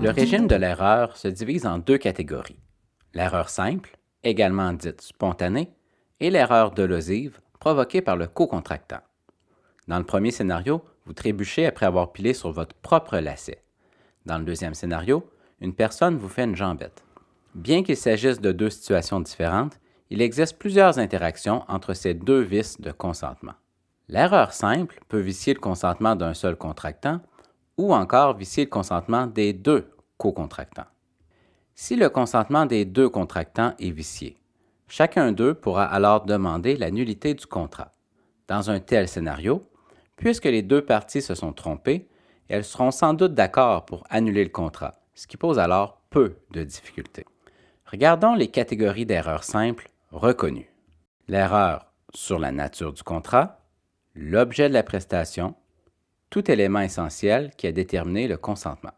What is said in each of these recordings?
Le régime de l'erreur se divise en deux catégories. L'erreur simple, également dite spontanée, et l'erreur dolosive, provoquée par le co-contractant. Dans le premier scénario, vous trébuchez après avoir pilé sur votre propre lacet. Dans le deuxième scénario, une personne vous fait une jambette. Bien qu'il s'agisse de deux situations différentes, il existe plusieurs interactions entre ces deux vices de consentement. L'erreur simple peut vicier le consentement d'un seul contractant ou encore vicier le consentement des deux co-contractants. Si le consentement des deux contractants est vicié, chacun d'eux pourra alors demander la nullité du contrat. Dans un tel scénario, puisque les deux parties se sont trompées, elles seront sans doute d'accord pour annuler le contrat, ce qui pose alors peu de difficultés. Regardons les catégories d'erreurs simples reconnues. L'erreur sur la nature du contrat, l'objet de la prestation, tout élément essentiel qui a déterminé le consentement.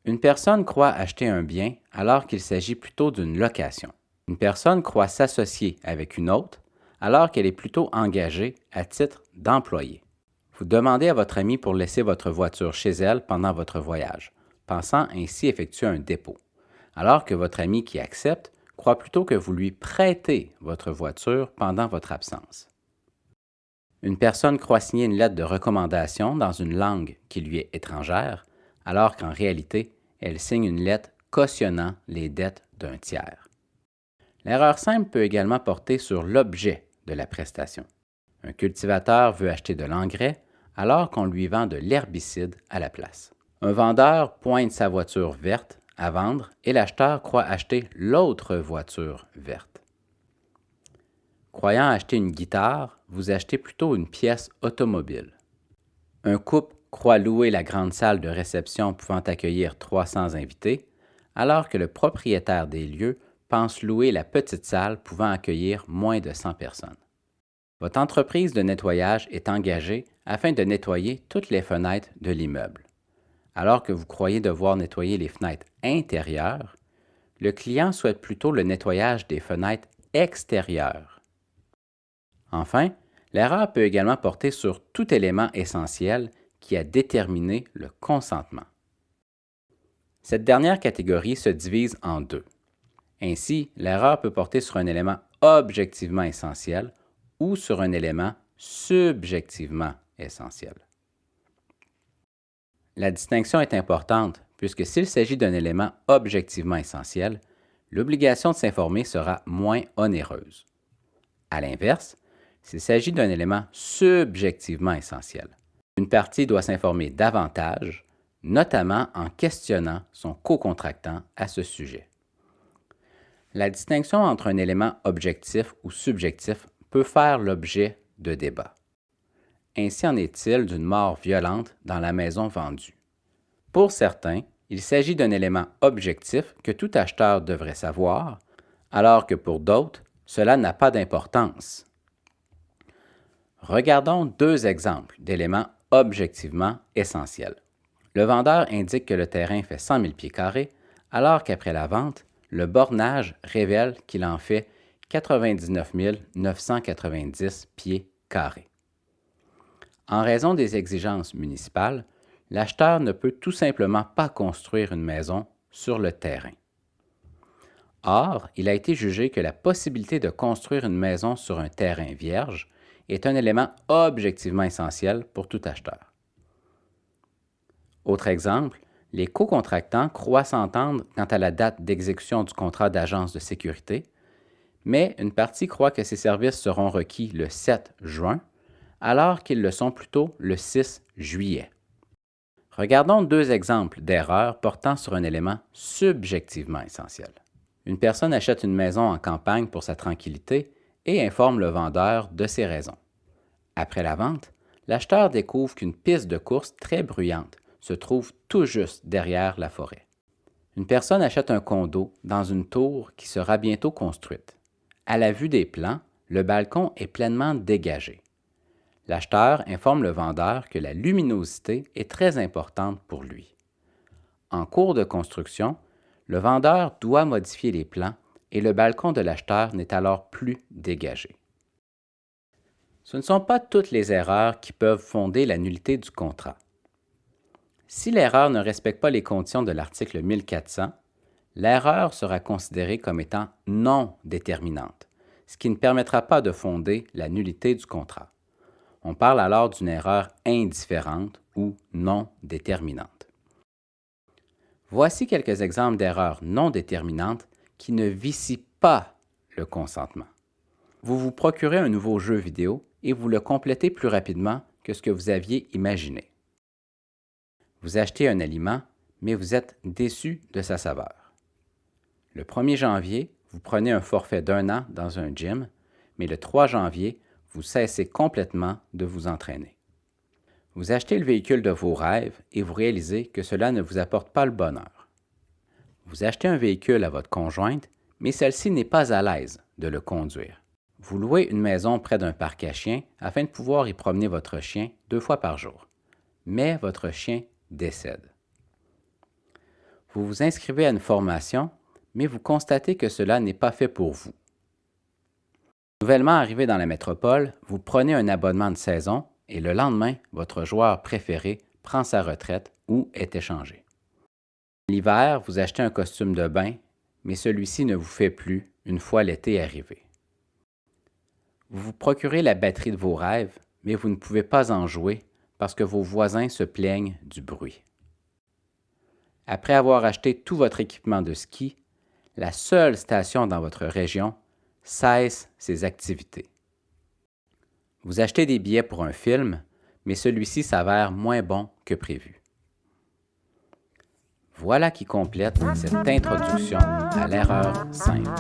Une personne croit acheter un bien alors qu'il s'agit plutôt d'une location. Une personne croit s'associer avec une autre alors qu'elle est plutôt engagée à titre d'employé. Vous demandez à votre ami pour laisser votre voiture chez elle pendant votre voyage, pensant ainsi effectuer un dépôt, alors que votre ami qui accepte croit plutôt que vous lui prêtez votre voiture pendant votre absence. Une personne croit signer une lettre de recommandation dans une langue qui lui est étrangère, alors qu'en réalité, elle signe une lettre cautionnant les dettes d'un tiers. L'erreur simple peut également porter sur l'objet de la prestation. Un cultivateur veut acheter de l'engrais alors qu'on lui vend de l'herbicide à la place. Un vendeur pointe sa voiture verte à vendre et l'acheteur croit acheter l'autre voiture verte. Croyant acheter une guitare, vous achetez plutôt une pièce automobile. Un couple croit louer la grande salle de réception pouvant accueillir 300 invités, alors que le propriétaire des lieux pense louer la petite salle pouvant accueillir moins de 100 personnes. Votre entreprise de nettoyage est engagée afin de nettoyer toutes les fenêtres de l'immeuble. Alors que vous croyez devoir nettoyer les fenêtres intérieures, le client souhaite plutôt le nettoyage des fenêtres extérieures. Enfin, l'erreur peut également porter sur tout élément essentiel qui a déterminé le consentement. Cette dernière catégorie se divise en deux. Ainsi, l'erreur peut porter sur un élément objectivement essentiel ou sur un élément subjectivement essentiel. La distinction est importante puisque s'il s'agit d'un élément objectivement essentiel, l'obligation de s'informer sera moins onéreuse. À l'inverse, s'il s'agit d'un élément subjectivement essentiel, une partie doit s'informer davantage, notamment en questionnant son co-contractant à ce sujet. La distinction entre un élément objectif ou subjectif peut faire l'objet de débats. Ainsi en est-il d'une mort violente dans la maison vendue. Pour certains, il s'agit d'un élément objectif que tout acheteur devrait savoir, alors que pour d'autres, cela n'a pas d'importance. Regardons deux exemples d'éléments objectivement essentiels. Le vendeur indique que le terrain fait 100 000 pieds carrés, alors qu'après la vente, le bornage révèle qu'il en fait 99 990 pieds carrés. En raison des exigences municipales, l'acheteur ne peut tout simplement pas construire une maison sur le terrain. Or, il a été jugé que la possibilité de construire une maison sur un terrain vierge est un élément objectivement essentiel pour tout acheteur. Autre exemple, les co-contractants croient s'entendre quant à la date d'exécution du contrat d'agence de sécurité, mais une partie croit que ces services seront requis le 7 juin, alors qu'ils le sont plutôt le 6 juillet. Regardons deux exemples d'erreurs portant sur un élément subjectivement essentiel. Une personne achète une maison en campagne pour sa tranquillité et informe le vendeur de ses raisons. Après la vente, l'acheteur découvre qu'une piste de course très bruyante se trouve tout juste derrière la forêt. Une personne achète un condo dans une tour qui sera bientôt construite. À la vue des plans, le balcon est pleinement dégagé. L'acheteur informe le vendeur que la luminosité est très importante pour lui. En cours de construction, le vendeur doit modifier les plans et le balcon de l'acheteur n'est alors plus dégagé. Ce ne sont pas toutes les erreurs qui peuvent fonder la nullité du contrat. Si l'erreur ne respecte pas les conditions de l'article 1400, l'erreur sera considérée comme étant non déterminante, ce qui ne permettra pas de fonder la nullité du contrat. On parle alors d'une erreur indifférente ou non déterminante. Voici quelques exemples d'erreurs non déterminantes qui ne vicient pas le consentement. Vous vous procurez un nouveau jeu vidéo et vous le complétez plus rapidement que ce que vous aviez imaginé. Vous achetez un aliment, mais vous êtes déçu de sa saveur. Le 1er janvier, vous prenez un forfait d'1 an dans un gym, mais le 3 janvier, vous cessez complètement de vous entraîner. Vous achetez le véhicule de vos rêves et vous réalisez que cela ne vous apporte pas le bonheur. Vous achetez un véhicule à votre conjointe, mais celle-ci n'est pas à l'aise de le conduire. Vous louez une maison près d'un parc à chiens afin de pouvoir y promener votre chien 2 fois par jour. Mais votre chien décède. Vous vous inscrivez à une formation, mais vous constatez que cela n'est pas fait pour vous. Nouvellement arrivé dans la métropole, vous prenez un abonnement de saison et le lendemain, votre joueur préféré prend sa retraite ou est échangé. L'hiver, vous achetez un costume de bain, mais celui-ci ne vous fait plus une fois l'été arrivé. Vous vous procurez la batterie de vos rêves, mais vous ne pouvez pas en jouer parce que vos voisins se plaignent du bruit. Après avoir acheté tout votre équipement de ski, la seule station dans votre région cesse ses activités. Vous achetez des billets pour un film, mais celui-ci s'avère moins bon que prévu. Voilà qui complète cette introduction à l'erreur simple.